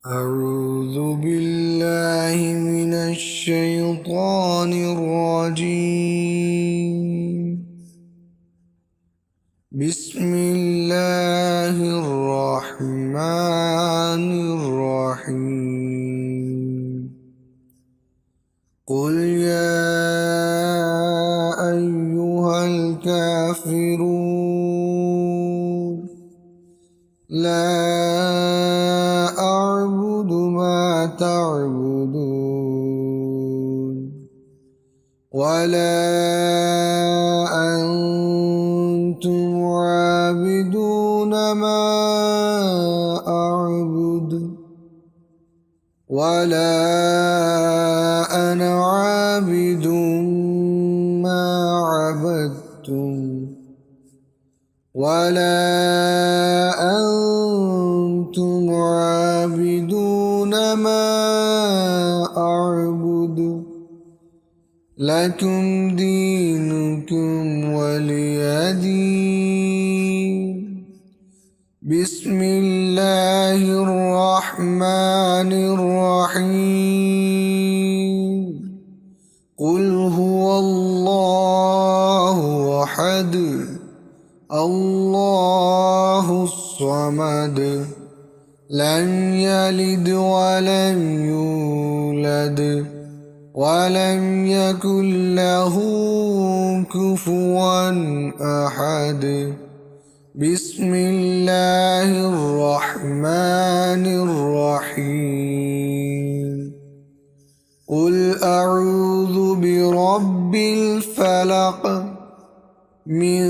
أعوذ بالله من الشيطان الرجيم. بسم الله الرحمن الرحيم. قل يا أيها الكافرون لا أعبد ما تعبدون ولا أنتم عابدون ما أعبد ولا أنا عابد ما عبدتم ولا أنتم عابدون ما أعبد لكم دينكم ولي دين. بسم الله الرحمن الرحيم. قل هو الله أحد الله الصمد لم يلد ولم يولد ولم يكن له كفوا أحد. بسم الله الرحمن الرحيم. قل أعوذ برب الفلق من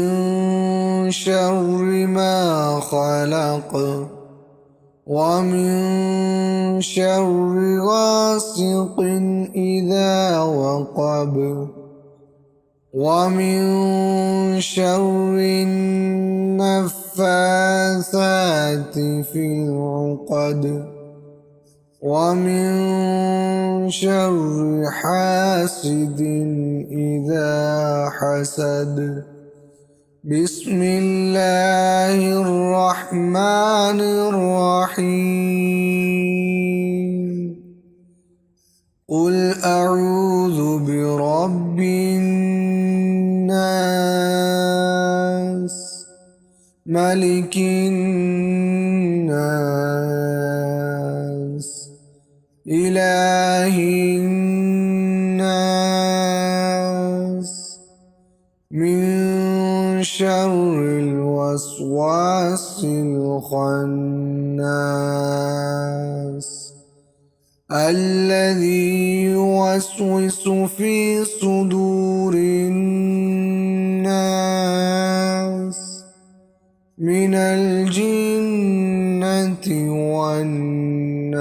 شر ما خلق ومن شر غاسق إذا وقب ومن شر النفاثات في العقد ومن شر حاسد إذا حسد. بسم الله الرحمن الرحيم. قل أعوذ برب الناس ملك الناس إله الناس من شر الوسواس الخناس الذي يوسوس في صدور الناس من الجنة والناس.